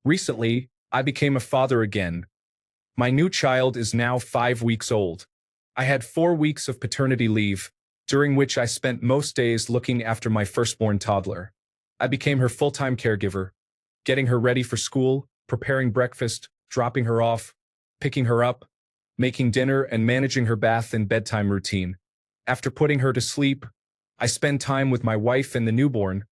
Recently, I became a father again. My new child is now 5 weeks old. I had 4 weeks of paternity leave, during which I spent most days looking after my firstborn toddler. I became her full-time caregiver, getting her ready for school, preparing breakfast, dropping her off, picking her up, making dinner, and managing her bath and bedtime routine. After putting her to sleep, I spend time with my wife and the newborn,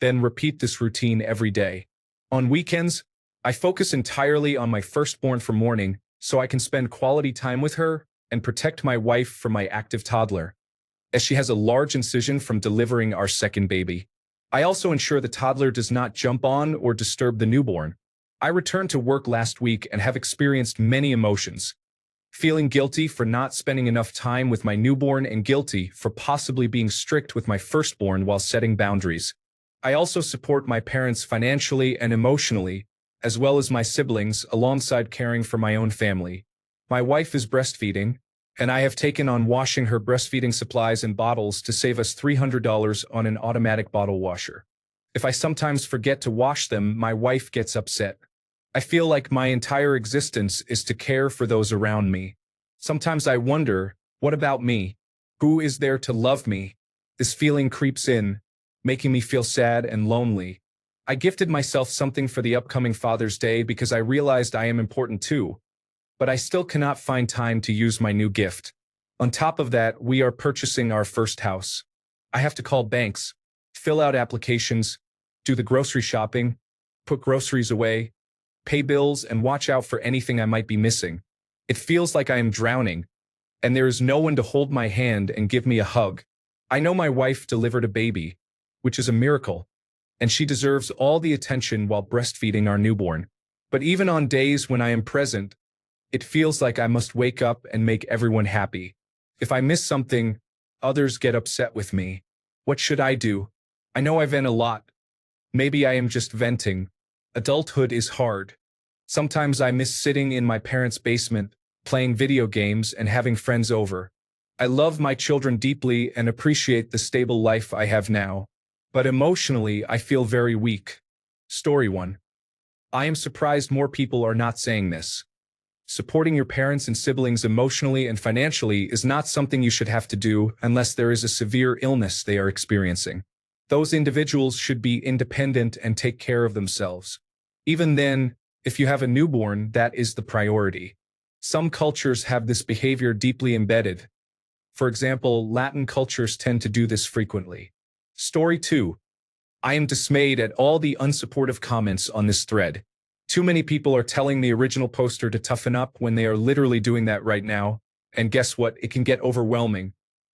then repeat this routine every day. On weekends, I focus entirely on my firstborn for morning so I can spend quality time with her and protect my wife from my active toddler, as she has a large incision from delivering our second baby. I also ensure the toddler does not jump on or disturb the newborn. I returned to work last week and have experienced many emotions. Feeling guilty for not spending enough time with my newborn and guilty for possibly being strict with my firstborn while setting boundaries. I also support my parents financially and emotionally, as well as my siblings, alongside caring for my own family. My wife is breastfeeding, and I have taken on washing her breastfeeding supplies and bottles to save us $300 on an automatic bottle washer. If I sometimes forget to wash them, my wife gets upset. I feel like my entire existence is to care for those around me. Sometimes I wonder, what about me? Who is there to love me? This feeling creeps in, making me feel sad and lonely. I gifted myself something for the upcoming Father's Day because I realized I am important too, but I still cannot find time to use my new gift. On top of that, we are purchasing our first house. I have to call banks, fill out applications, do the grocery shopping, put groceries away, pay bills, and watch out for anything I might be missing. It feels like I am drowning, and there is no one to hold my hand and give me a hug. I know my wife delivered a baby, which is a miracle, and she deserves all the attention while breastfeeding our newborn. But even on days when I am present, it feels like I must wake up and make everyone happy. If I miss something, others get upset with me. What should I do? I know I vent a lot. Maybe I am just venting. Adulthood is hard. Sometimes I miss sitting in my parents' basement, playing video games and having friends over. I love my children deeply and appreciate the stable life I have now. But emotionally, I feel very weak. Story 1. I am surprised more people are not saying this. Supporting your parents and siblings emotionally and financially is not something you should have to do unless there is a severe illness they are experiencing. Those individuals should be independent and take care of themselves. Even then, if you have a newborn, that is the priority. Some cultures have this behavior deeply embedded. For example, Latin cultures tend to do this frequently. Story 2. I am dismayed at all the unsupportive comments on this thread. Too many people are telling the original poster to toughen up when they are literally doing that right now, and guess what? It can get overwhelming.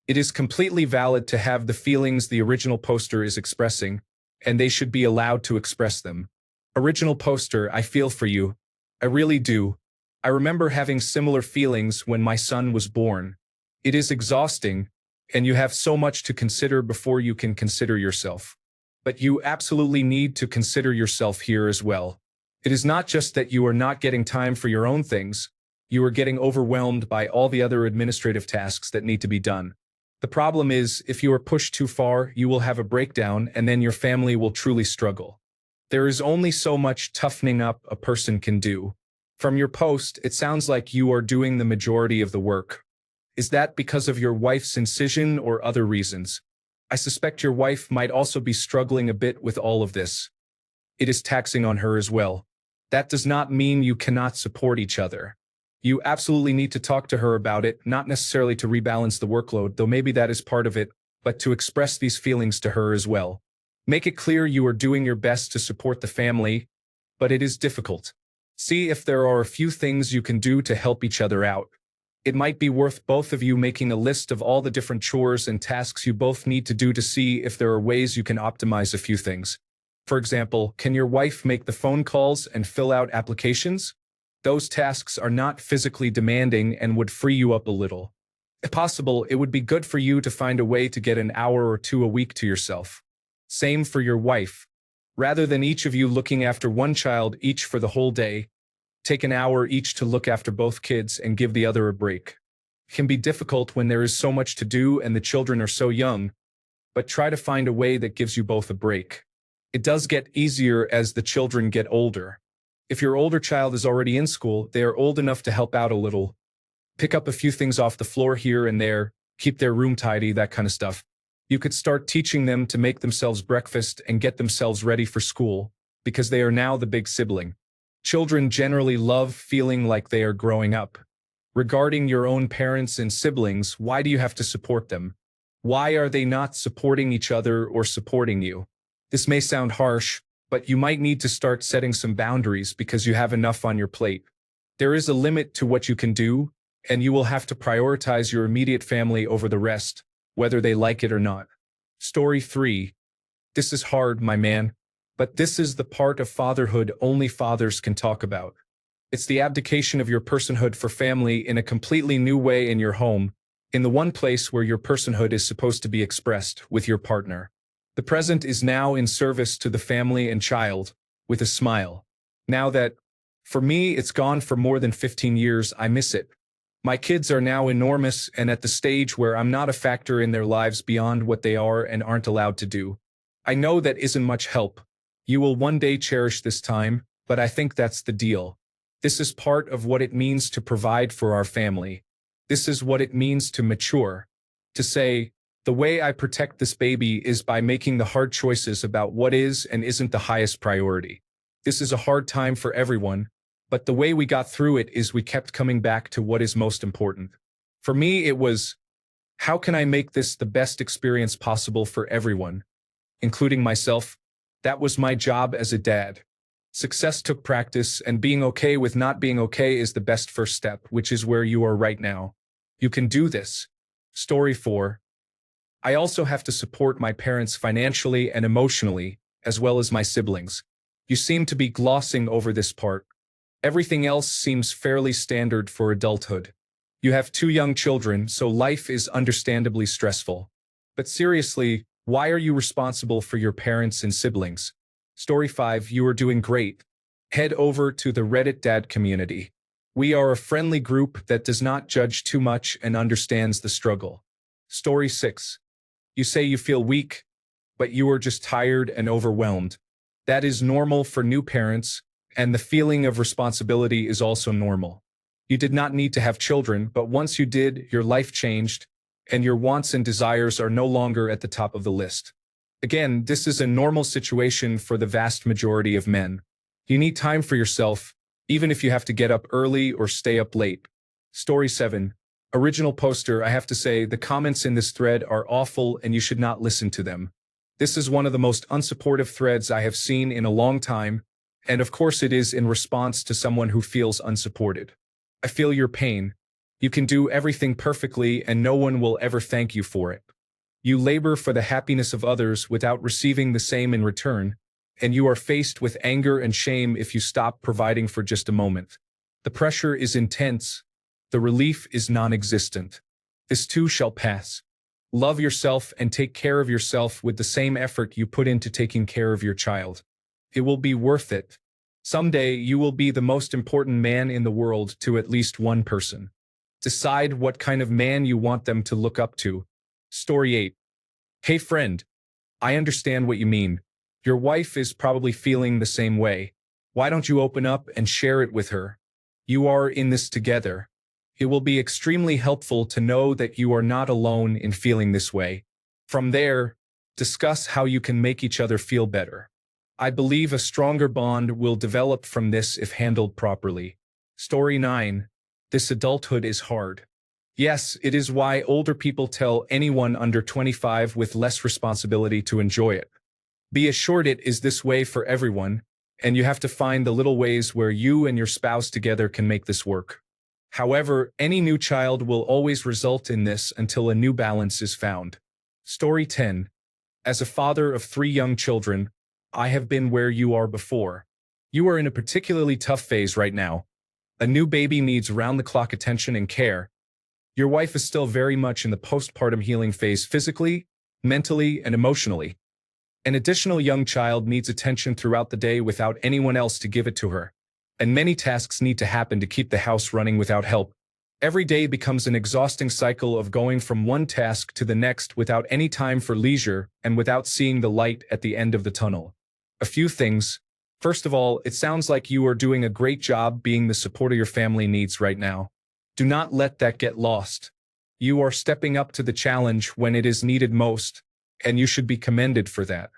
It is completely valid to have the feelings the original poster is expressing, and they should be allowed to express them. Original poster, I feel for you. I really do. I remember having similar feelings when my son was born. It is exhausting, and you have so much to consider before you can consider yourself. But you absolutely need to consider yourself here as well. It is not just that you are not getting time for your own things, you are getting overwhelmed by all the other administrative tasks that need to be done. The problem is, if you are pushed too far, you will have a breakdown and then your family will truly struggle. There is only so much toughening up a person can do. From your post, it sounds like you are doing the majority of the work. Is that because of your wife's incision or other reasons? I suspect your wife might also be struggling a bit with all of this. It is taxing on her as well. That does not mean you cannot support each other. You absolutely need to talk to her about it, not necessarily to rebalance the workload, though maybe that is part of it, but to express these feelings to her as well. Make it clear you are doing your best to support the family, but it is difficult. See if there are a few things you can do to help each other out. It might be worth both of you making a list of all the different chores and tasks you both need to do to see if there are ways you can optimize a few things. For example, can your wife make the phone calls and fill out applications? Those tasks are not physically demanding and would free you up a little. If possible, it would be good for you to find a way to get an hour or two a week to yourself. Same for your wife. Rather than each of you looking after one child each for the whole day, take an hour each to look after both kids and give the other a break. It can be difficult when there is so much to do and the children are so young, but try to find a way that gives you both a break. It does get easier as the children get older. If your older child is already in school, they are old enough to help out a little, pick up a few things off the floor here and there, keep their room tidy, that kind of stuff. You could start teaching them to make themselves breakfast and get themselves ready for school, because they are now the big sibling. Children generally love feeling like they are growing up. Regarding your own parents and siblings, why do you have to support them? Why are they not supporting each other or supporting you? This may sound harsh, but you might need to start setting some boundaries because you have enough on your plate. There is a limit to what you can do, and you will have to prioritize your immediate family over the rest, whether they like it or not. Story 3. This is hard, my man, but this is the part of fatherhood only fathers can talk about. It's the abdication of your personhood for family in a completely new way in your home, in the one place where your personhood is supposed to be expressed, with your partner. The present is now in service to the family and child, with a smile. Now that, for me, it's gone for more than 15 years, I miss it. My kids are now enormous and at the stage where I'm not a factor in their lives beyond what they are and aren't allowed to do. I know that isn't much help. You will one day cherish this time, but I think that's the deal. This is part of what it means to provide for our family. This is what it means to mature. To say, the way I protect this baby is by making the hard choices about what is and isn't the highest priority. This is a hard time for everyone, but the way we got through it is we kept coming back to what is most important. For me, it was, how can I make this the best experience possible for everyone, including myself? That was my job as a dad. Success took practice, and being okay with not being okay is the best first step, which is where you are right now. You can do this. Story 4. I also have to support my parents financially and emotionally, as well as my siblings. You seem to be glossing over this part. Everything else seems fairly standard for adulthood. You have 2 young children, so life is understandably stressful. But seriously, why are you responsible for your parents and siblings? Story 5. You are doing great. Head over to the Reddit Dad community. We are a friendly group that does not judge too much and understands the struggle. Story 6. You say you feel weak, but you are just tired and overwhelmed. That is normal for new parents, and the feeling of responsibility is also normal. You did not need to have children, but once you did, your life changed, and your wants and desires are no longer at the top of the list. Again, this is a normal situation for the vast majority of men. You need time for yourself, even if you have to get up early or stay up late. Story 7. Original poster, I have to say, the comments in this thread are awful and you should not listen to them. This is one of the most unsupportive threads I have seen in a long time, and of course it is in response to someone who feels unsupported. I feel your pain. You can do everything perfectly and no one will ever thank you for it. You labor for the happiness of others without receiving the same in return, and you are faced with anger and shame if you stop providing for just a moment. The pressure is intense. The relief is non-existent. This too shall pass. Love yourself and take care of yourself with the same effort you put into taking care of your child. It will be worth it. Someday you will be the most important man in the world to at least one person. Decide what kind of man you want them to look up to. Story 8. Hey friend, I understand what you mean. Your wife is probably feeling the same way. Why don't you open up and share it with her? You are in this together. It will be extremely helpful to know that you are not alone in feeling this way. From there, discuss how you can make each other feel better. I believe a stronger bond will develop from this if handled properly. Story 9. This adulthood is hard. Yes, it is why older people tell anyone under 25 with less responsibility to enjoy it. Be assured it is this way for everyone, and you have to find the little ways where you and your spouse together can make this work. However, any new child will always result in this until a new balance is found. Story 10. As a father of 3 young children, I have been where you are before. You are in a particularly tough phase right now. A new baby needs round-the-clock attention and care. Your wife is still very much in the postpartum healing phase physically, mentally, and emotionally. An additional young child needs attention throughout the day without anyone else to give it to her. And many tasks need to happen to keep the house running without help. Every day becomes an exhausting cycle of going from one task to the next without any time for leisure and without seeing the light at the end of the tunnel. A few things. First of all, it sounds like you are doing a great job being the supporter your family needs right now. Do not let that get lost. You are stepping up to the challenge when it is needed most, and you should be commended for that.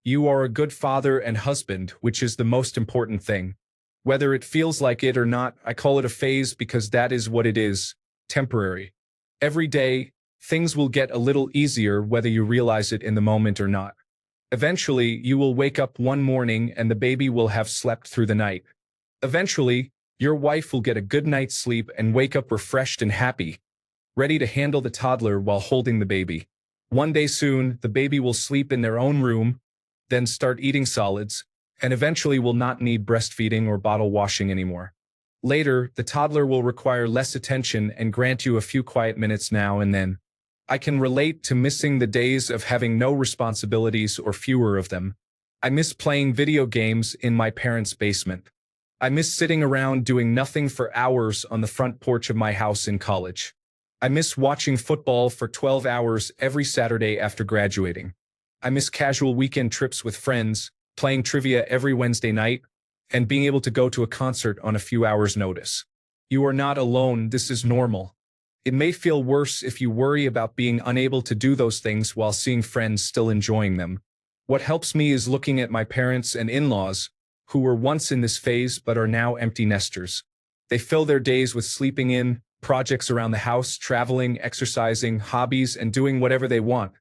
You are a good father and husband, which is the most important thing. Whether it feels like it or not, I call it a phase because that is what it is, temporary. Every day, things will get a little easier whether you realize it in the moment or not. Eventually, you will wake up one morning and the baby will have slept through the night. Eventually, your wife will get a good night's sleep and wake up refreshed and happy, ready to handle the toddler while holding the baby. One day soon, the baby will sleep in their own room, then start eating solids, and eventually will not need breastfeeding or bottle washing anymore. Later, the toddler will require less attention and grant you a few quiet minutes now and then. I can relate to missing the days of having no responsibilities or fewer of them. I miss playing video games in my parents' basement. I miss sitting around doing nothing for hours on the front porch of my house in college. I miss watching football for 12 hours every Saturday after graduating. I miss casual weekend trips with friends, playing trivia every Wednesday night, and being able to go to a concert on a few hours' notice. You are not alone, this is normal. It may feel worse if you worry about being unable to do those things while seeing friends still enjoying them. What helps me is looking at my parents and in-laws, who were once in this phase but are now empty nesters. They fill their days with sleeping in, projects around the house, traveling, exercising, hobbies, and doing whatever they want,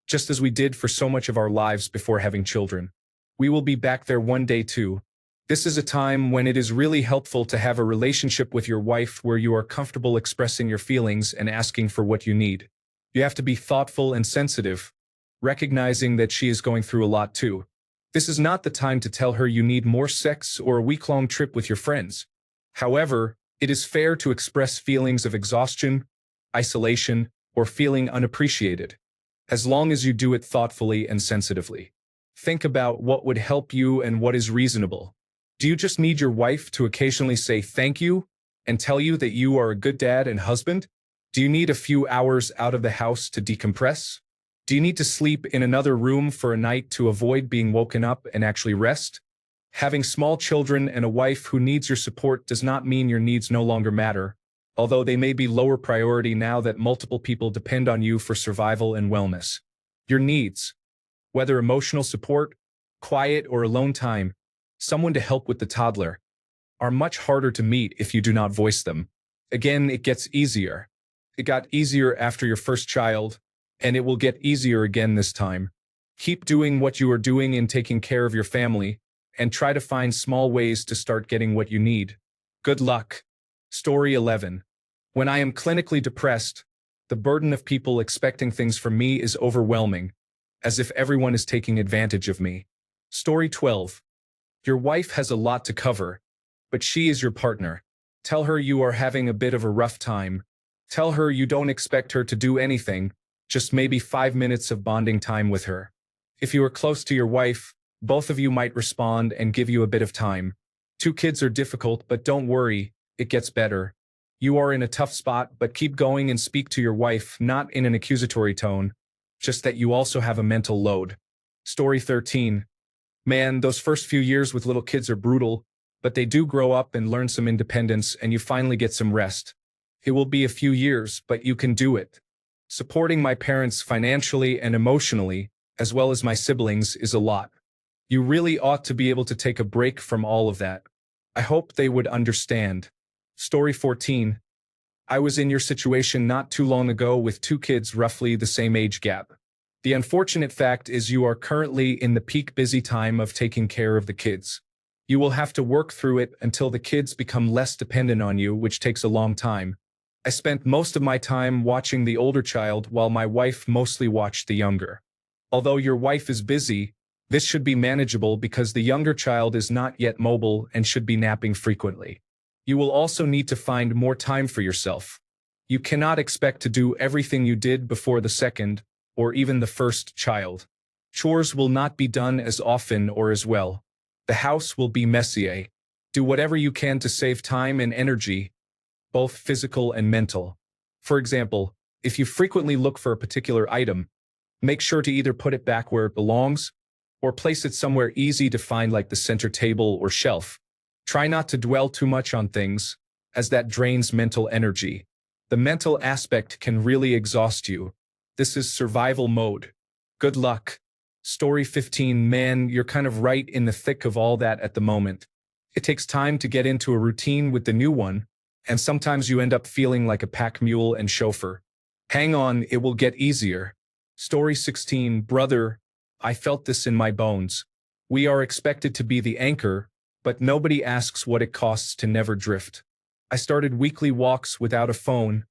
just as we did for so much of our lives before having children. We will be back there one day too. This is a time when it is really helpful to have a relationship with your wife where you are comfortable expressing your feelings and asking for what you need. You have to be thoughtful and sensitive, recognizing that she is going through a lot too. This is not the time to tell her you need more sex or a week-long trip with your friends. However, it is fair to express feelings of exhaustion, isolation, or feeling unappreciated, as long as you do it thoughtfully and sensitively. Think about what would help you and what is reasonable. Do you just need your wife to occasionally say thank you and tell you that you are a good dad and husband? Do you need a few hours out of the house to decompress? Do you need to sleep in another room for a night to avoid being woken up and actually rest? Having small children and a wife who needs your support does not mean your needs no longer matter, although they may be lower priority now that multiple people depend on you for survival and wellness. Your needs, whether emotional support, quiet or alone time, someone to help with the toddler, are much harder to meet if you do not voice them. Again, it gets easier. It got easier after your first child, and it will get easier again this time. Keep doing what you are doing in taking care of your family, and try to find small ways to start getting what you need. Good luck. Story 11. When I am clinically depressed, the burden of people expecting things from me is overwhelming, as if everyone is taking advantage of me. Story 12. Your wife has a lot to cover, but she is your partner. Tell her you are having a bit of a rough time. Tell her you don't expect her to do anything, just maybe 5 minutes of bonding time with her. If you are close to your wife, both of you might respond and give you a bit of time. 2 kids are difficult, but don't worry, it gets better. You are in a tough spot, but keep going and speak to your wife, not in an accusatory tone, just that you also have a mental load. Story 13. Man, those first few years with little kids are brutal, but they do grow up and learn some independence and you finally get some rest. It will be a few years, but you can do it. Supporting my parents financially and emotionally, as well as my siblings, is a lot. You really ought to be able to take a break from all of that. I hope they would understand. Story 14. I was in your situation not too long ago with 2 kids roughly the same age gap. The unfortunate fact is you are currently in the peak busy time of taking care of the kids. You will have to work through it until the kids become less dependent on you, which takes a long time. I spent most of my time watching the older child while my wife mostly watched the younger. Although your wife is busy, this should be manageable because the younger child is not yet mobile and should be napping frequently. You will also need to find more time for yourself. You cannot expect to do everything you did before the second, or even the first child. Chores will not be done as often or as well. The house will be messy. Do whatever you can to save time and energy, both physical and mental. For example, if you frequently look for a particular item, make sure to either put it back where it belongs, or place it somewhere easy to find like the center table or shelf. Try not to dwell too much on things, as that drains mental energy. The mental aspect can really exhaust you. This is survival mode. Good luck. Story 15. Man, you're kind of right in the thick of all that at the moment. It takes time to get into a routine with the new one, and sometimes you end up feeling like a pack mule and chauffeur. Hang on, it will get easier. Story 16. Brother, I felt this in my bones. We are expected to be the anchor, but nobody asks what it costs to never drift. I started weekly walks without a phone,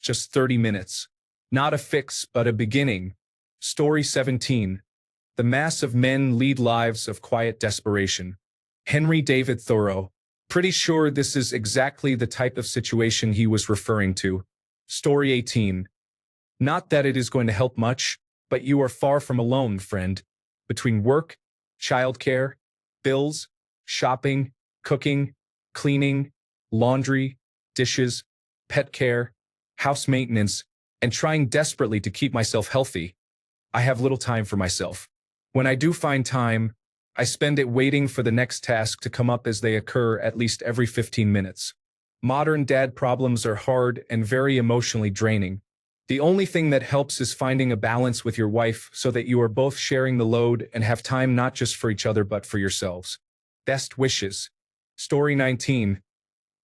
just 30 minutes. Not a fix, but a beginning. Story 17. The mass of men lead lives of quiet desperation. Henry David Thoreau. Pretty sure this is exactly the type of situation he was referring to. Story 18. Not that it is going to help much, but you are far from alone, friend. Between work, childcare, bills, shopping, cooking, cleaning, laundry, dishes, pet care, house maintenance, and trying desperately to keep myself healthy, I have little time for myself. When I do find time, I spend it waiting for the next task to come up as they occur at least every 15 minutes. Modern dad problems are hard and very emotionally draining. The only thing that helps is finding a balance with your wife so that you are both sharing the load and have time not just for each other but for yourselves. Best wishes. Story 19.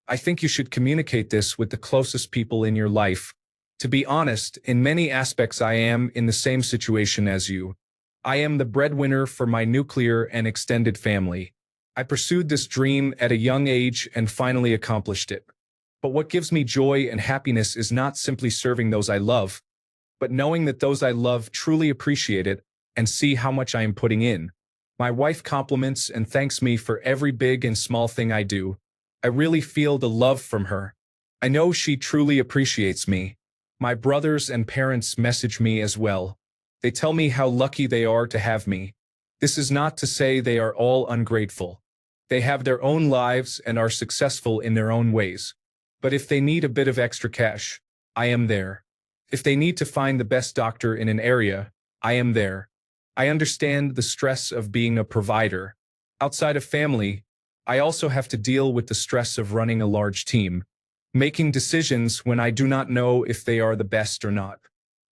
I think you should communicate this with the closest people in your life. To be honest, in many aspects I am in the same situation as you. I am the breadwinner for my nuclear and extended family. I pursued this dream at a young age and finally accomplished it. But what gives me joy and happiness is not simply serving those I love, but knowing that those I love truly appreciate it and see how much I am putting in. My wife compliments and thanks me for every big and small thing I do. I really feel the love from her. I know she truly appreciates me. My brothers and parents message me as well. They tell me how lucky they are to have me. This is not to say they are all ungrateful. They have their own lives and are successful in their own ways. But if they need a bit of extra cash, I am there. If they need to find the best doctor in an area, I am there. I understand the stress of being a provider. Outside of family, I also have to deal with the stress of running a large team, making decisions when I do not know if they are the best or not,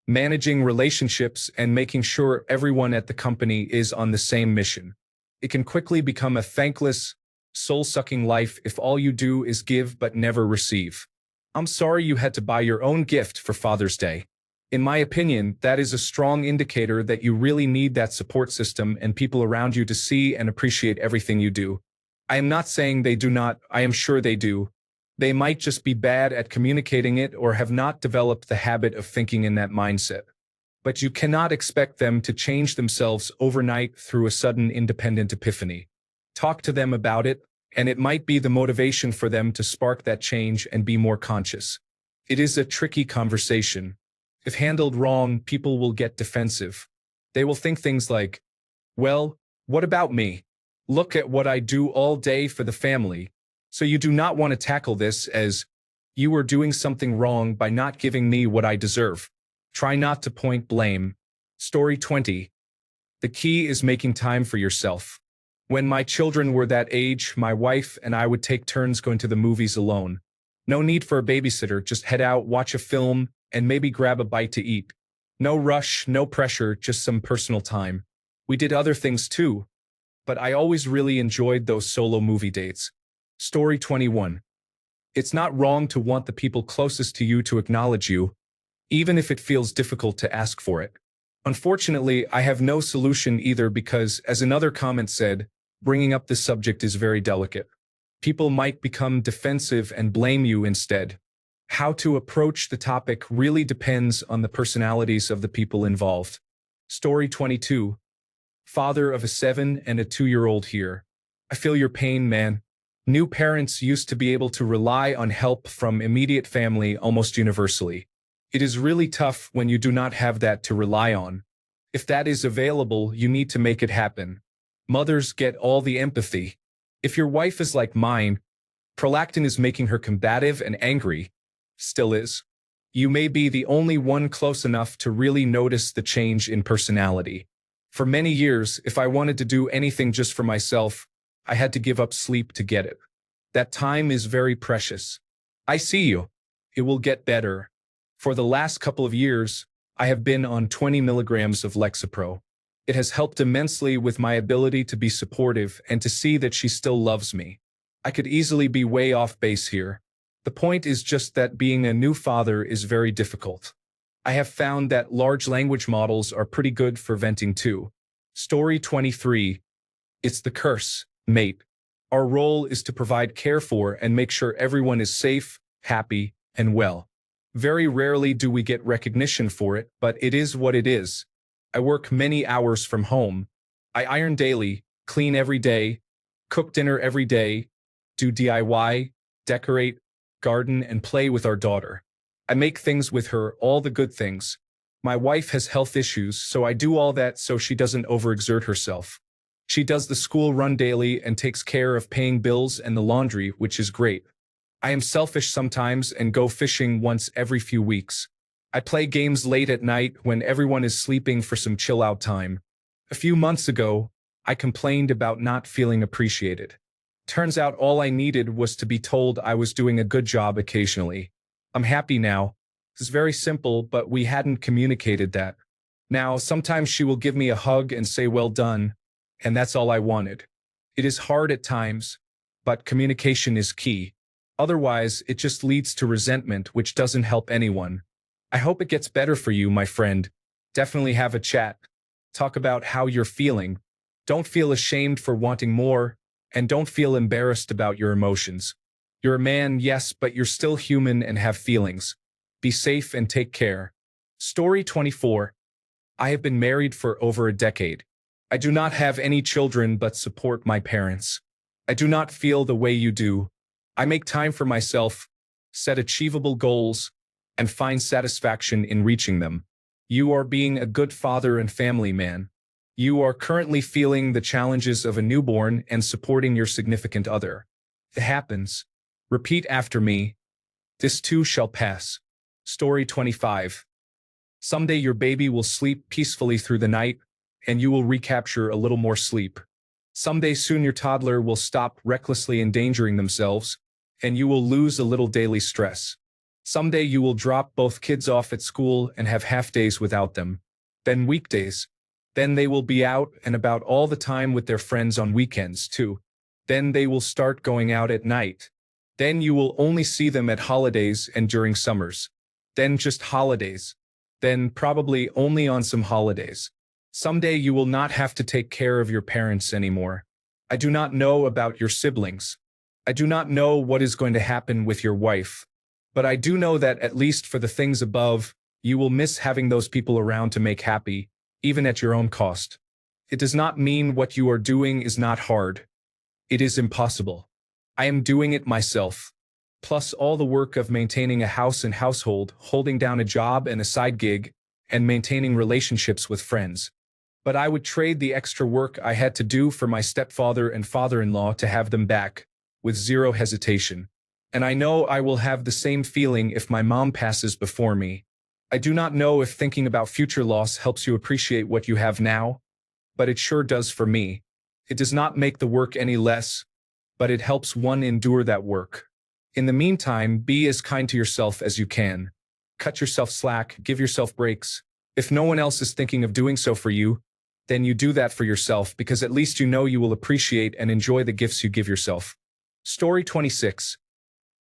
managing relationships and making sure everyone at the company is on the same mission. It can quickly become a thankless, soul-sucking life if all you do is give but never receive. I'm sorry you had to buy your own gift for Father's Day. In my opinion, that is a strong indicator that you really need that support system and people around you to see and appreciate everything you do. I am not saying they do not, I am sure they do. They might just be bad at communicating it or have not developed the habit of thinking in that mindset. But you cannot expect them to change themselves overnight through a sudden independent epiphany. Talk to them about it, and it might be the motivation for them to spark that change and be more conscious. It is a tricky conversation. If handled wrong, people will get defensive. They will think things like, well, what about me? Look at what I do all day for the family. So you do not want to tackle this as, you are doing something wrong by not giving me what I deserve. Try not to point blame. Story 20. The key is making time for yourself. When my children were that age, my wife and I would take turns going to the movies alone. No need for a babysitter, just head out, watch a film, and maybe grab a bite to eat. No rush, no pressure, just some personal time. We did other things too, but I always really enjoyed those solo movie dates. Story 21. It's not wrong to want the people closest to you to acknowledge you, even if it feels difficult to ask for it. Unfortunately, I have no solution either because, as another comment said, bringing up this subject is very delicate. People might become defensive and blame you instead. How to approach the topic really depends on the personalities of the people involved. Story 22. Father of a 7 and a 2-year-old here. I feel your pain, man. New parents used to be able to rely on help from immediate family almost universally. It is really tough when you do not have that to rely on. If that is available, you need to make it happen. Mothers get all the empathy. If your wife is like mine, prolactin is making her combative and angry. Still is. You may be the only one close enough to really notice the change in personality. For many years, if I wanted to do anything just for myself, I had to give up sleep to get it. That time is very precious. I see you. It will get better. For the last couple of years, I have been on 20 milligrams of Lexapro. It has helped immensely with my ability to be supportive and to see that she still loves me. I could easily be way off base here. The point is just that being a new father is very difficult. I have found that large language models are pretty good for venting too. Story 23. It's the curse, mate. Our role is to provide care for and make sure everyone is safe, happy, and well. Very rarely do we get recognition for it, but it is what it is. I work many hours from home. I iron daily, clean every day, cook dinner every day, do DIY, decorate, garden, and play with our daughter. I make things with her, all the good things. My wife has health issues, so I do all that so she doesn't overexert herself. She does the school run daily and takes care of paying bills and the laundry, which is great. I am selfish sometimes and go fishing once every few weeks. I play games late at night when everyone is sleeping for some chill-out time. A few months ago, I complained about not feeling appreciated. Turns out all I needed was to be told I was doing a good job occasionally. I'm happy now. It's very simple, but we hadn't communicated that. Now, sometimes she will give me a hug and say well done, and that's all I wanted. It is hard at times, but communication is key. Otherwise, it just leads to resentment, which doesn't help anyone. I hope it gets better for you, my friend. Definitely have a chat. Talk about how you're feeling. Don't feel ashamed for wanting more, and don't feel embarrassed about your emotions. You're a man, yes, but you're still human and have feelings. Be safe and take care. Story 24. I have been married for over a decade. I do not have any children but support my parents. I do not feel the way you do. I make time for myself, set achievable goals, and find satisfaction in reaching them. You are being a good father and family man. You are currently feeling the challenges of a newborn and supporting your significant other. It happens. Repeat after me. This too shall pass. Story 25. Someday your baby will sleep peacefully through the night, and you will recapture a little more sleep. Someday soon your toddler will stop recklessly endangering themselves, and you will lose a little daily stress. Someday you will drop both kids off at school and have half days without them. Then weekdays. Then they will be out and about all the time with their friends on weekends too. Then they will start going out at night. Then you will only see them at holidays and during summers. Then just holidays. Then probably only on some holidays. Someday you will not have to take care of your parents anymore. I do not know about your siblings. I do not know what is going to happen with your wife. But I do know that at least for the things above, you will miss having those people around to make happy, even at your own cost. It does not mean what you are doing is not hard. It is impossible. I am doing it myself. Plus all the work of maintaining a house and household, holding down a job and a side gig, and maintaining relationships with friends. But I would trade the extra work I had to do for my stepfather and father-in-law to have them back, with zero hesitation. And I know I will have the same feeling if my mom passes before me. I do not know if thinking about future loss helps you appreciate what you have now, but it sure does for me. It does not make the work any less, but it helps one endure that work. In the meantime, be as kind to yourself as you can. Cut yourself slack, give yourself breaks. If no one else is thinking of doing so for you, then you do that for yourself because at least you know you will appreciate and enjoy the gifts you give yourself. Story 26.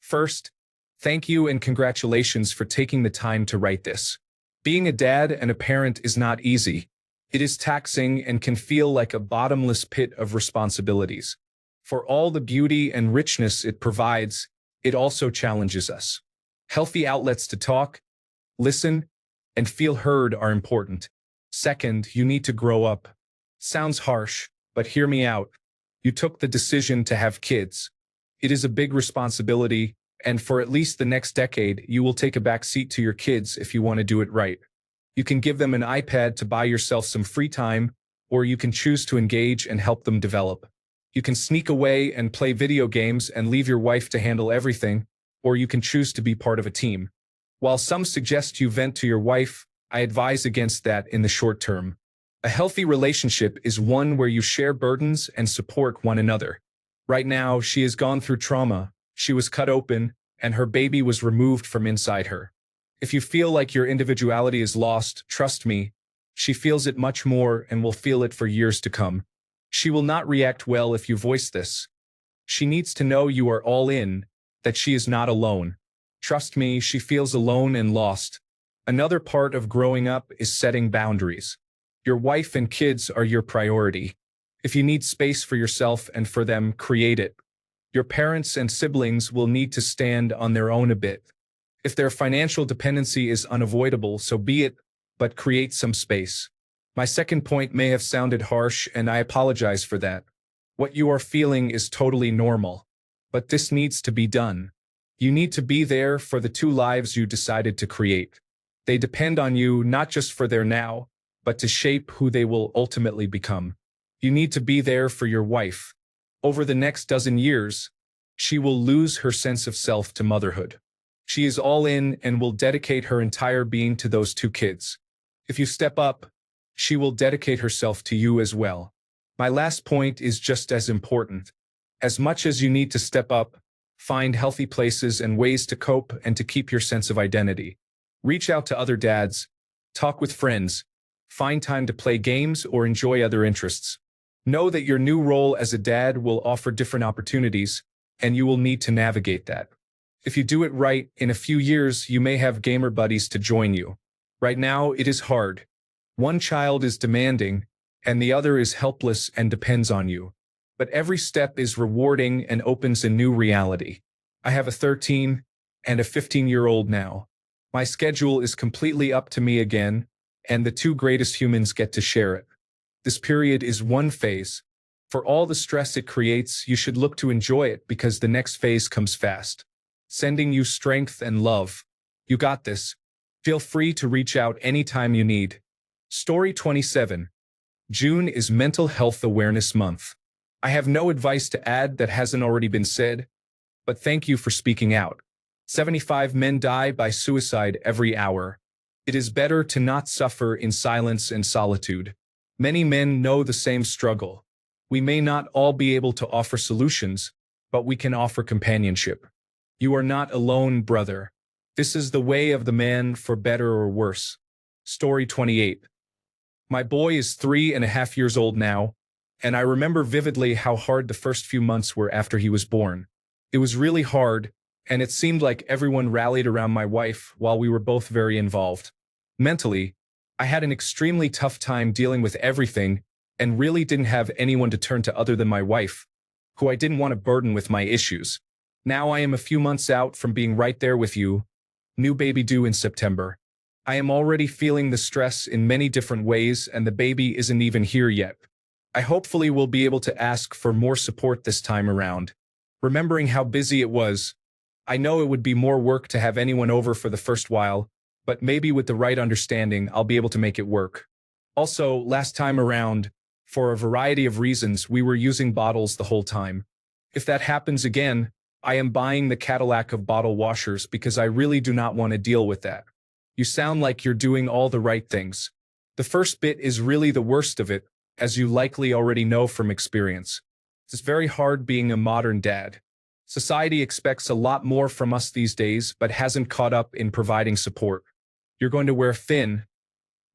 First, thank you and congratulations for taking the time to write this. Being a dad and a parent is not easy. It is taxing and can feel like a bottomless pit of responsibilities. For all the beauty and richness it provides, it also challenges us. Healthy outlets to talk, listen, and feel heard are important. Second, you need to grow up. Sounds harsh, but hear me out. You took the decision to have kids. It is a big responsibility, and for at least the next decade, you will take a back seat to your kids if you want to do it right. You can give them an iPad to buy yourself some free time, or you can choose to engage and help them develop. You can sneak away and play video games and leave your wife to handle everything, or you can choose to be part of a team. While some suggest you vent to your wife, I advise against that in the short term. A healthy relationship is one where you share burdens and support one another. Right now, she has gone through trauma. She was cut open, and her baby was removed from inside her. If you feel like your individuality is lost, trust me, she feels it much more and will feel it for years to come. She will not react well if you voice this. She needs to know you are all in, that she is not alone. Trust me, she feels alone and lost. Another part of growing up is setting boundaries. Your wife and kids are your priority. If you need space for yourself and for them, create it. Your parents and siblings will need to stand on their own a bit. If their financial dependency is unavoidable, so be it, but create some space. My second point may have sounded harsh, and I apologize for that. What you are feeling is totally normal. But this needs to be done. You need to be there for the two lives you decided to create. They depend on you not just for their now, but to shape who they will ultimately become. You need to be there for your wife. Over the next dozen years, she will lose her sense of self to motherhood. She is all in and will dedicate her entire being to those two kids. If you step up, she will dedicate herself to you as well. My last point is just as important. As much as you need to step up, find healthy places and ways to cope and to keep your sense of identity. Reach out to other dads, talk with friends, find time to play games or enjoy other interests. Know that your new role as a dad will offer different opportunities, and you will need to navigate that. If you do it right, in a few years you may have gamer buddies to join you. Right now, it is hard. One child is demanding, and the other is helpless and depends on you. But every step is rewarding and opens a new reality. I have a 13 and a 15-year-old now. My schedule is completely up to me again, and the two greatest humans get to share it. This period is one phase. For all the stress it creates, you should look to enjoy it because the next phase comes fast. Sending you strength and love. You got this. Feel free to reach out anytime you need. Story 27. June is Mental Health Awareness Month. I have no advice to add that hasn't already been said, but thank you for speaking out. 75 men die by suicide every hour. It is better to not suffer in silence and solitude. Many men know the same struggle. We may not all be able to offer solutions, but we can offer companionship. You are not alone, brother. This is the way of the man, for better or worse. Story 28. My boy is 3.5 years old now, and I remember vividly how hard the first few months were after he was born. It was really hard, and it seemed like everyone rallied around my wife while we were both very involved. Mentally, I had an extremely tough time dealing with everything and really didn't have anyone to turn to other than my wife, who I didn't want to burden with my issues. Now I am a few months out from being right there with you. New baby due in September. I am already feeling the stress in many different ways, and the baby isn't even here yet. I hopefully will be able to ask for more support this time around. Remembering how busy it was, I know it would be more work to have anyone over for the first while, but maybe with the right understanding, I'll be able to make it work. Also, last time around, for a variety of reasons, we were using bottles the whole time. If that happens again, I am buying the Cadillac of bottle washers because I really do not want to deal with that. You sound like you're doing all the right things. The first bit is really the worst of it, as you likely already know from experience. It's very hard being a modern dad. Society expects a lot more from us these days, but hasn't caught up in providing support. You're going to wear thin.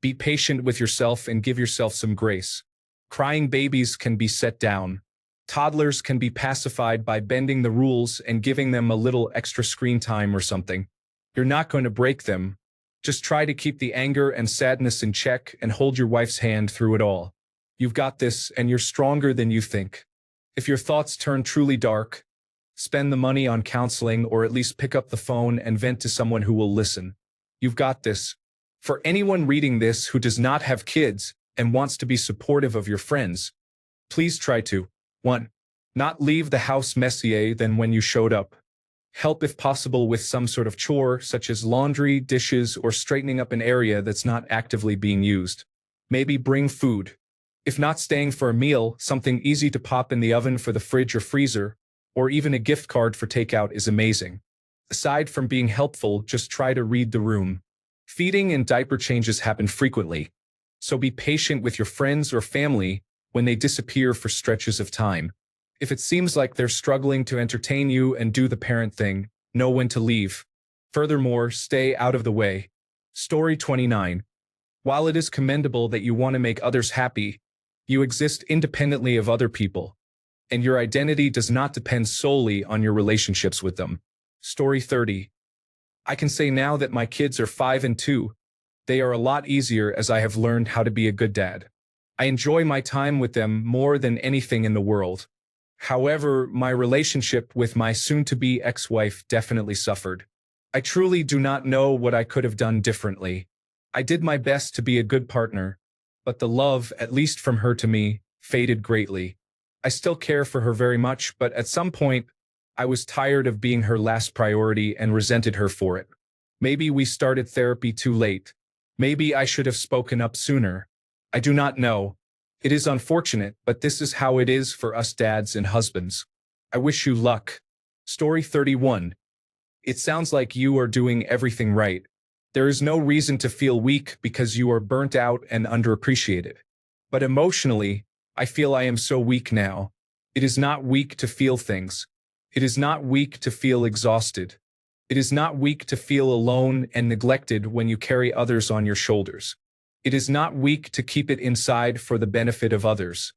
Be patient with yourself and give yourself some grace. Crying babies can be set down. Toddlers can be pacified by bending the rules and giving them a little extra screen time or something. You're not going to break them. Just try to keep the anger and sadness in check and hold your wife's hand through it all. You've got this, and you're stronger than you think. If your thoughts turn truly dark, spend the money on counseling or at least pick up the phone and vent to someone who will listen. You've got this. For anyone reading this who does not have kids and wants to be supportive of your friends, please try to 1. Not leave the house messier than when you showed up. Help if possible with some sort of chore, such as laundry, dishes, or straightening up an area that's not actively being used. Maybe bring food. If not staying for a meal, something easy to pop in the oven for the fridge or freezer, or even a gift card for takeout is amazing. Aside from being helpful, just try to read the room. Feeding and diaper changes happen frequently, So be patient with your friends or family when they disappear for stretches of time. If it seems like they're struggling to entertain you and do the parent thing, know when to leave. Furthermore, stay out of the way. Story 29. While it is commendable that you want to make others happy, you exist independently of other people, and your identity does not depend solely on your relationships with them. Story 30. I can say now that my kids are 5 and 2. They are a lot easier as I have learned how to be a good dad. I enjoy my time with them more than anything in the world. However, my relationship with my soon-to-be ex-wife definitely suffered. I truly do not know what I could have done differently. I did my best to be a good partner, but the love, at least from her to me, faded greatly. I still care for her very much, but at some point, I was tired of being her last priority and resented her for it. Maybe we started therapy too late. Maybe I should have spoken up sooner. I do not know. It is unfortunate, but this is how it is for us dads and husbands. I wish you luck. Story 31. It sounds like you are doing everything right. There is no reason to feel weak because you are burnt out and underappreciated. But emotionally, I feel I am so weak now. It is not weak to feel things. It is not weak to feel exhausted. It is not weak to feel alone and neglected when you carry others on your shoulders. It is not weak to keep it inside for the benefit of others.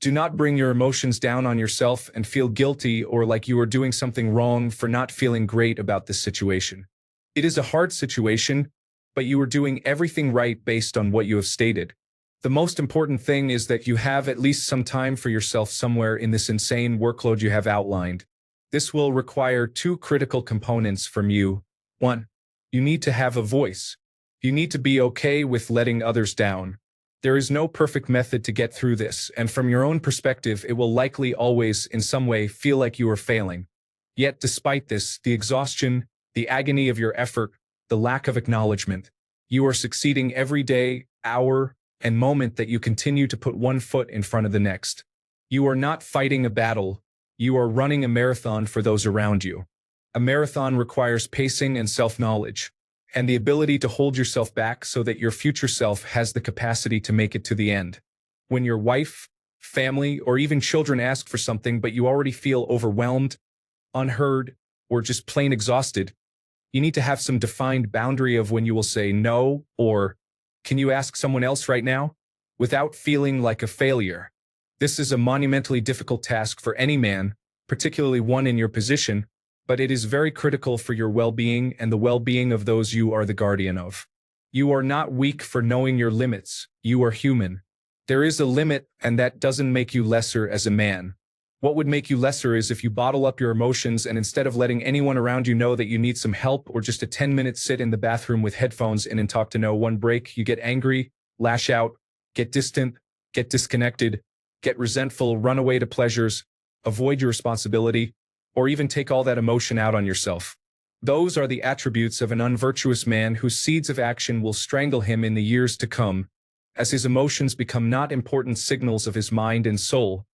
Do not bring your emotions down on yourself and feel guilty or like you are doing something wrong for not feeling great about this situation. It is a hard situation, but you are doing everything right based on what you have stated. The most important thing is that you have at least some time for yourself somewhere in this insane workload you have outlined. This will require 2 critical components from you. 1. You need to have a voice. You need to be okay with letting others down. There is no perfect method to get through this, and from your own perspective, it will likely always, in some way, feel like you are failing. Yet, despite this, the exhaustion, the agony of your effort, the lack of acknowledgement, you are succeeding every day, hour, and moment that you continue to put one foot in front of the next. You are not fighting a battle. You are running a marathon for those around you. A marathon requires pacing and self-knowledge, and the ability to hold yourself back so that your future self has the capacity to make it to the end. When your wife, family, or even children ask for something but you already feel overwhelmed, unheard, or just plain exhausted, you need to have some defined boundary of when you will say no or, "Can you ask someone else right now?" without feeling like a failure. This is a monumentally difficult task for any man, particularly one in your position, but it is very critical for your well-being and the well-being of those you are the guardian of. You are not weak for knowing your limits. You are human. There is a limit, and that doesn't make you lesser as a man. What would make you lesser is if you bottle up your emotions and instead of letting anyone around you know that you need some help or just a 10-minute sit in the bathroom with headphones in and talk to no one break, you get angry, lash out, get distant, get disconnected, get resentful, run away to pleasures, avoid your responsibility, or even take all that emotion out on yourself. Those are the attributes of an unvirtuous man whose seeds of action will strangle him in the years to come, as his emotions become not important signals of his mind and soul,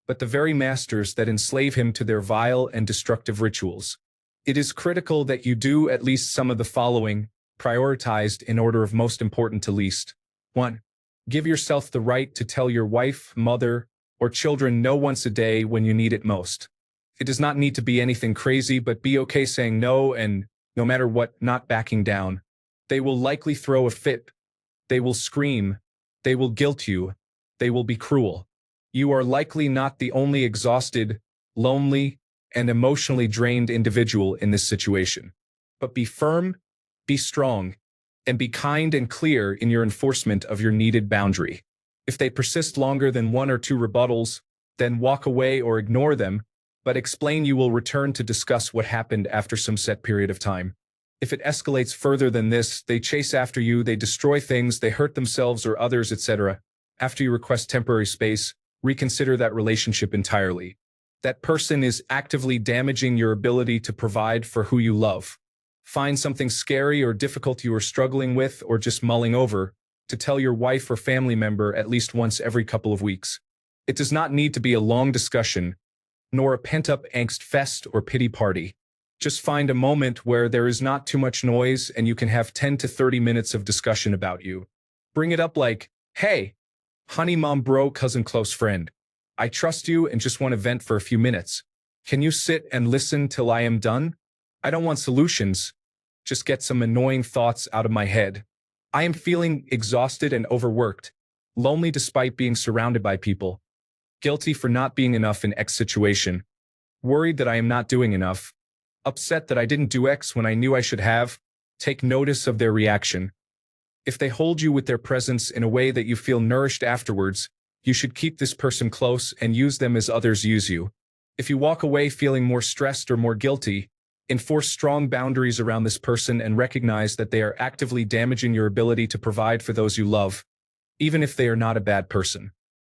but the very masters that enslave him to their vile and destructive rituals. It is critical that you do at least some of the following, prioritized in order of most important to least. 1. Give yourself the right to tell your wife, mother, or children no once a day when you need it most. It does not need to be anything crazy, but be okay saying no and, no matter what, not backing down. They will likely throw a fit. They will scream. They will guilt you. They will be cruel. You are likely not the only exhausted, lonely, and emotionally drained individual in this situation. But be firm, be strong, and be kind and clear in your enforcement of your needed boundary. If they persist longer than 1 or 2 rebuttals, then walk away or ignore them, but explain you will return to discuss what happened after some set period of time. If it escalates further than this, they chase after you, they destroy things, they hurt themselves or others, etc. After you request temporary space, reconsider that relationship entirely. That person is actively damaging your ability to provide for who you love. Find something scary or difficult you are struggling with or just mulling over to tell your wife or family member at least once every couple of weeks. It does not need to be a long discussion, nor a pent-up angst fest or pity party. Just find a moment where there is not too much noise and you can have 10 to 30 minutes of discussion about you. Bring it up like, Hey, honey mom bro cousin close friend. I trust you and just want to vent for a few minutes. Can you sit and listen till I am done? I don't want solutions. Just get some annoying thoughts out of my head. I am feeling exhausted and overworked, lonely despite being surrounded by people, guilty for not being enough in X situation, worried that I am not doing enough, upset that I didn't do X when I knew I should have. Take notice of their reaction. If they hold you with their presence in a way that you feel nourished afterwards, you should keep this person close and use them as others use you. If you walk away feeling more stressed or more guilty, enforce strong boundaries around this person and recognize that they are actively damaging your ability to provide for those you love, even if they are not a bad person.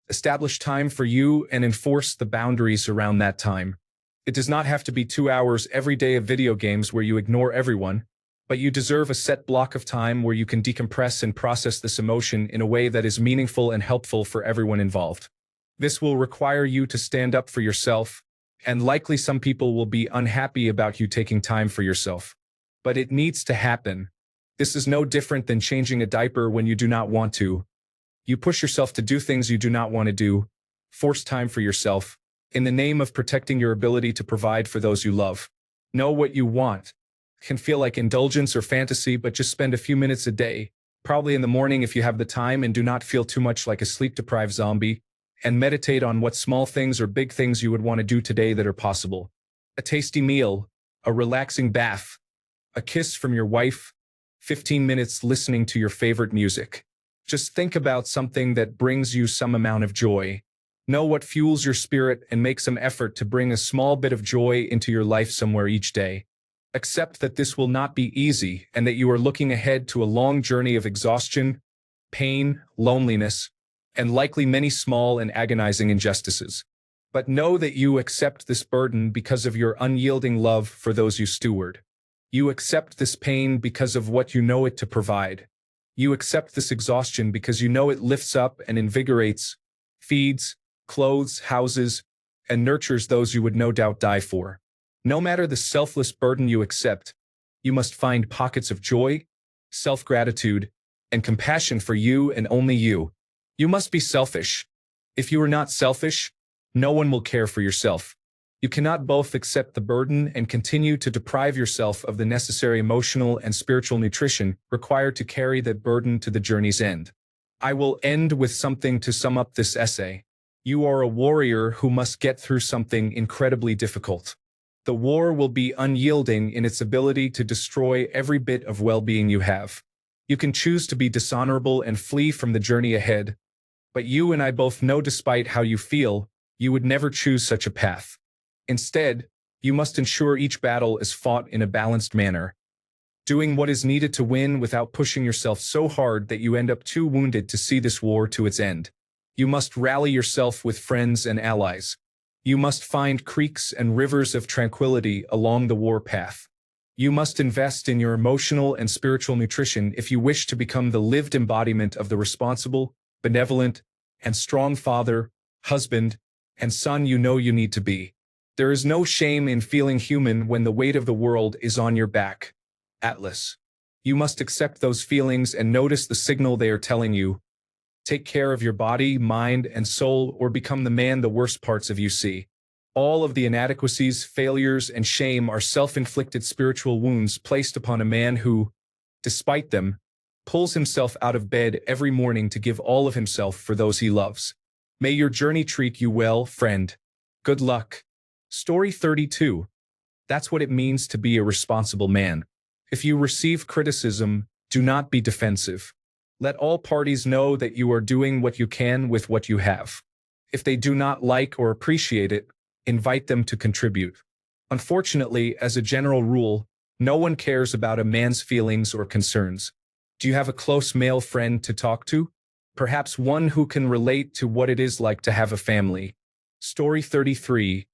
Establish time for you and enforce the boundaries around that time. It does not have to be 2 hours every day of video games where you ignore everyone, but you deserve a set block of time where you can decompress and process this emotion in a way that is meaningful and helpful for everyone involved. This will require you to stand up for yourself, and likely some people will be unhappy about you taking time for yourself. But it needs to happen. This is no different than changing a diaper when you do not want to. You push yourself to do things you do not want to do, force time for yourself, in the name of protecting your ability to provide for those you love. Know what you want. Can feel like indulgence or fantasy, but just spend a few minutes a day, probably in the morning if you have the time and do not feel too much like a sleep-deprived zombie, and meditate on what small things or big things you would want to do today that are possible. A tasty meal, a relaxing bath, a kiss from your wife, 15 minutes listening to your favorite music. Just think about something that brings you some amount of joy. Know what fuels your spirit and make some effort to bring a small bit of joy into your life somewhere each day. Accept that this will not be easy and that you are looking ahead to a long journey of exhaustion, pain, loneliness, and likely many small and agonizing injustices. But know that you accept this burden because of your unyielding love for those you steward. You accept this pain because of what you know it to provide. You accept this exhaustion because you know it lifts up and invigorates, feeds, clothes, houses, and nurtures those you would no doubt die for. No matter the selfless burden you accept, you must find pockets of joy, self-gratitude, and compassion for you and only you. You must be selfish. If you are not selfish, no one will care for yourself. You cannot both accept the burden and continue to deprive yourself of the necessary emotional and spiritual nutrition required to carry that burden to the journey's end. I will end with something to sum up this essay. You are a warrior who must get through something incredibly difficult. The war will be unyielding in its ability to destroy every bit of well-being you have. You can choose to be dishonorable and flee from the journey ahead, but you and I both know despite how you feel, you would never choose such a path. Instead, you must ensure each battle is fought in a balanced manner, doing what is needed to win without pushing yourself so hard that you end up too wounded to see this war to its end. You must rally yourself with friends and allies. You must find creeks and rivers of tranquility along the war path. You must invest in your emotional and spiritual nutrition if you wish to become the lived embodiment of the responsible, benevolent, and strong father, husband, and son you know you need to be. There is no shame in feeling human when the weight of the world is on your back. Atlas. You must accept those feelings and notice the signal they are telling you. Take care of your body, mind, and soul, or become the man the worst parts of you see. All of the inadequacies, failures, and shame are self-inflicted spiritual wounds placed upon a man who, despite them, pulls himself out of bed every morning to give all of himself for those he loves. May your journey treat you well, friend. Good luck. Story 32. That's what it means to be a responsible man. If you receive criticism, do not be defensive. Let all parties know that you are doing what you can with what you have. If they do not like or appreciate it, invite them to contribute. Unfortunately, as a general rule, no one cares about a man's feelings or concerns. Do you have a close male friend to talk to? Perhaps one who can relate to what it is like to have a family. Story 33.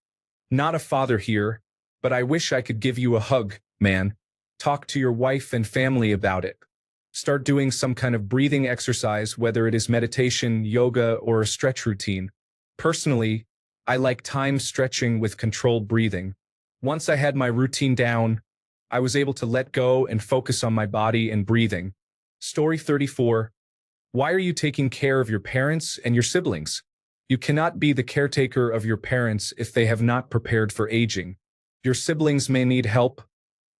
Not a father here, but I wish I could give you a hug, man. Talk to your wife and family about it. Start doing some kind of breathing exercise, whether it is meditation, yoga, or a stretch routine. Personally, I like time stretching with controlled breathing. Once I had my routine down, I was able to let go and focus on my body and breathing. Story 34. Why are you taking care of your parents and your siblings? You cannot be the caretaker of your parents if they have not prepared for aging. Your siblings may need help,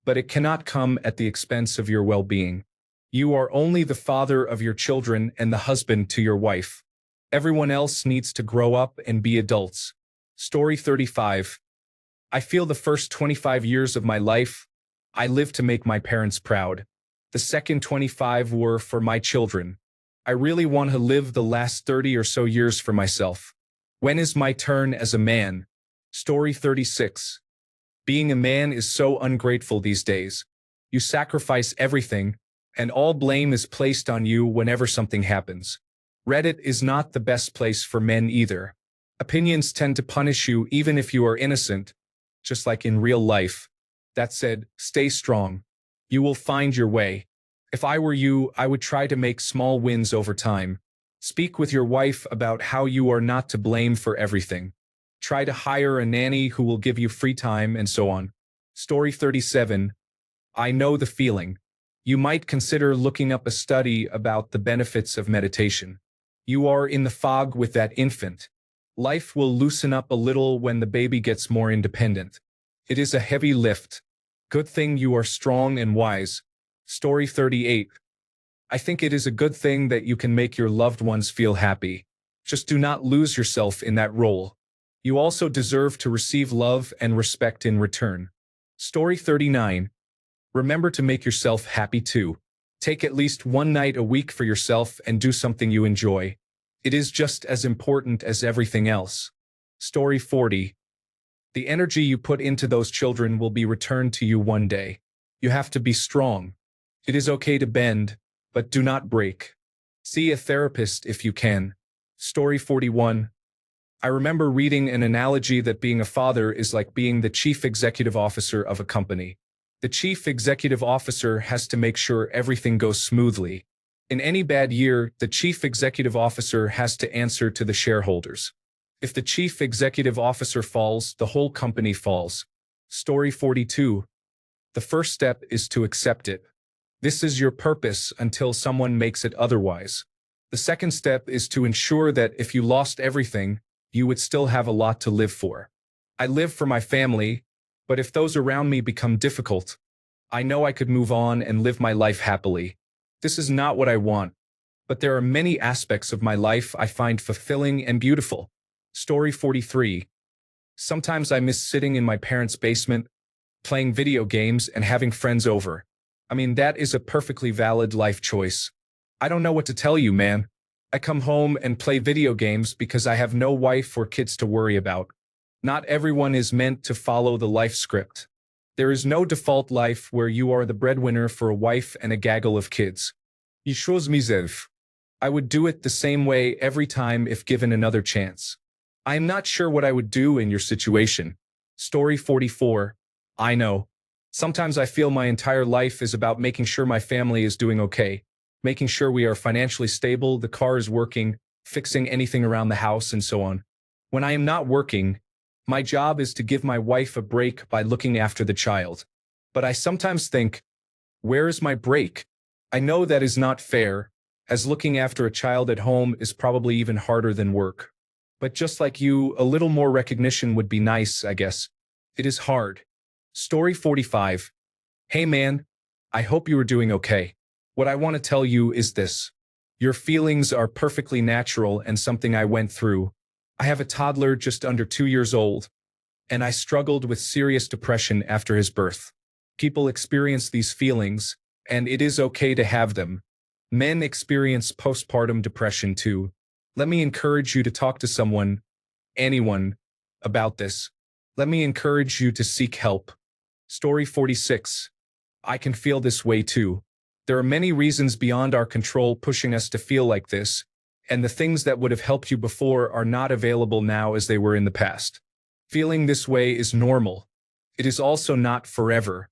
but it cannot come at the expense of your well-being. You are only the father of your children and the husband to your wife. Everyone else needs to grow up and be adults. Story 35. I feel the first 25 years of my life, I lived to make my parents proud. The second 25 were for my children. I really want to live the last 30 or so years for myself. When is my turn as a man? Story 36. Being a man is so ungrateful these days. You sacrifice everything, and all blame is placed on you whenever something happens. Reddit is not the best place for men either. Opinions tend to punish you even if you are innocent, just like in real life. That said, stay strong. You will find your way. If I were you, I would try to make small wins over time. Speak with your wife about how you are not to blame for everything. Try to hire a nanny who will give you free time and so on. Story 37. I know the feeling. You might consider looking up a study about the benefits of meditation. You are in the fog with that infant. Life will loosen up a little when the baby gets more independent. It is a heavy lift. Good thing you are strong and wise. Story 38. I think it is a good thing that you can make your loved ones feel happy. Just do not lose yourself in that role. You also deserve to receive love and respect in return. Story 39. Remember to make yourself happy too. Take at least one night a week for yourself and do something you enjoy. It is just as important as everything else. Story 40. The energy you put into those children will be returned to you one day. You have to be strong. It is okay to bend, but do not break. See a therapist if you can. Story 41. I remember reading an analogy that being a father is like being the chief executive officer of a company. The chief executive officer has to make sure everything goes smoothly. In any bad year, the chief executive officer has to answer to the shareholders. If the chief executive officer falls, the whole company falls. Story 42. The first step is to accept it. This is your purpose until someone makes it otherwise. The second step is to ensure that if you lost everything, you would still have a lot to live for. I live for my family, but if those around me become difficult, I know I could move on and live my life happily. This is not what I want, but there are many aspects of my life I find fulfilling and beautiful. Story 43. Sometimes I miss sitting in my parents' basement, playing video games and having friends over. I mean, that is a perfectly valid life choice. I don't know what to tell you, man. I come home and play video games because I have no wife or kids to worry about. Not everyone is meant to follow the life script. There is no default life where you are the breadwinner for a wife and a gaggle of kids. Je chose myself. I would do it the same way every time if given another chance. I am not sure what I would do in your situation. Story 44. I know. Sometimes I feel my entire life is about making sure my family is doing okay, making sure we are financially stable, the car is working, fixing anything around the house, and so on. When I am not working, my job is to give my wife a break by looking after the child. But I sometimes think, where is my break? I know that is not fair, as looking after a child at home is probably even harder than work. But just like you, a little more recognition would be nice, I guess. It is hard. Story 45. Hey man, I hope you are doing okay. What I want to tell you is this. Your feelings are perfectly natural and something I went through. I have a toddler just under 2 years old, and I struggled with serious depression after his birth. People experience these feelings, and it is okay to have them. Men experience postpartum depression too. Let me encourage you to talk to someone, anyone, about this. Let me encourage you to seek help. Story 46. I can feel this way too. There are many reasons beyond our control pushing us to feel like this, and the things that would have helped you before are not available now as they were in the past. Feeling this way is normal. It is also not forever.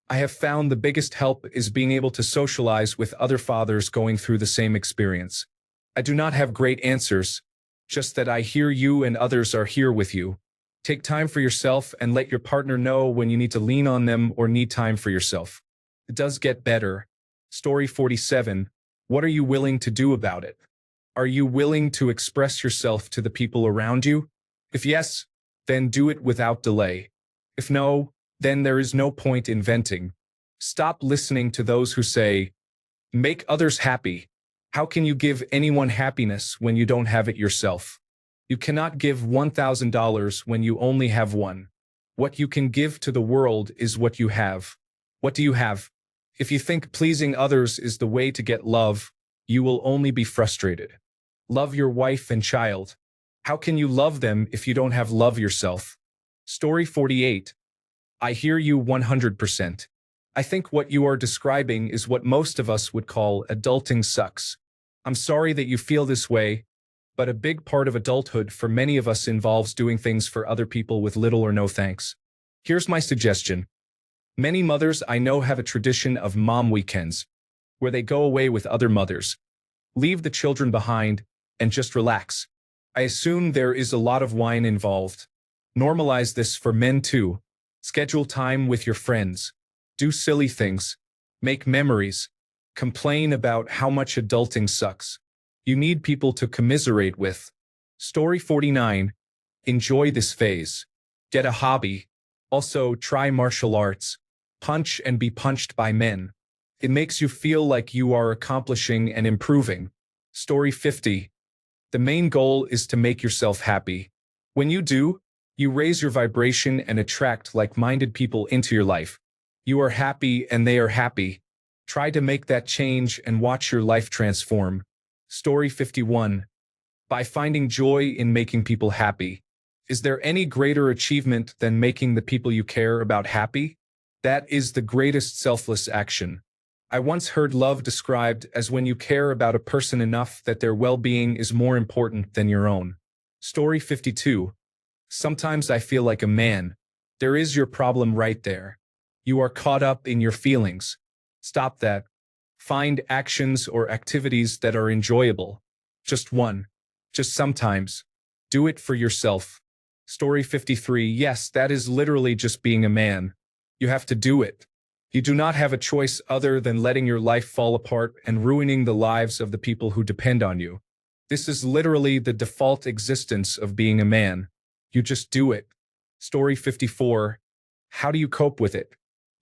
I have found the biggest help is being able to socialize with other fathers going through the same experience. I do not have great answers, just that I hear you and others are here with you. Take time for yourself and let your partner know when you need to lean on them or need time for yourself. It does get better. Story 47. What are you willing to do about it? Are you willing to express yourself to the people around you? If yes, then do it without delay. If no, then there is no point in venting. Stop listening to those who say, make others happy. How can you give anyone happiness when you don't have it yourself? You cannot give $1,000 when you only have one. What you can give to the world is what you have. What do you have? If you think pleasing others is the way to get love, you will only be frustrated. Love your wife and child. How can you love them if you don't have love yourself? Story 48. I hear you 100%. I think what you are describing is what most of us would call adulting sucks. I'm sorry that you feel this way, but a big part of adulthood for many of us involves doing things for other people with little or no thanks. Here's my suggestion. Many mothers I know have a tradition of mom weekends, where they go away with other mothers, leave the children behind, and just relax. I assume there is a lot of wine involved. Normalize this for men too. Schedule time with your friends. Do silly things. Make memories. Complain about how much adulting sucks. You need people to commiserate with. Story 49. Enjoy this phase. Get a hobby. Also, try martial arts. Punch and be punched by men. It makes you feel like you are accomplishing and improving. Story 50. The main goal is to make yourself happy. When you do, you raise your vibration and attract like-minded people into your life. You are happy and they are happy. Try to make that change and watch your life transform. Story 51. By finding joy in making people happy. Is there any greater achievement than making the people you care about happy? That is the greatest selfless action. I once heard love described as when you care about a person enough that their well-being is more important than your own. Story 52. Sometimes I feel like a man. There is your problem right there. You are caught up in your feelings. Stop that. Find actions or activities that are enjoyable. Just one. Just sometimes. Do it for yourself. Story 53. Yes, that is literally just being a man. You have to do it. You do not have a choice other than letting your life fall apart and ruining the lives of the people who depend on you. This is literally the default existence of being a man. You just do it. Story 54. How do you cope with it?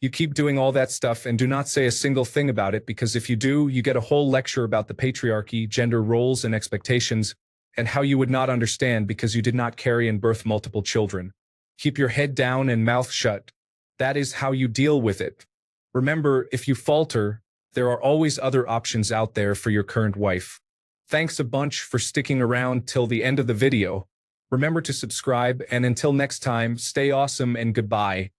You keep doing all that stuff and do not say a single thing about it, because if you do, you get a whole lecture about the patriarchy, gender roles and expectations, and how you would not understand because you did not carry and birth multiple children. Keep your head down and mouth shut. That is how you deal with it. Remember, if you falter, there are always other options out there for your current wife. Thanks a bunch for sticking around till the end of the video. Remember to subscribe, and until next time, stay awesome and goodbye.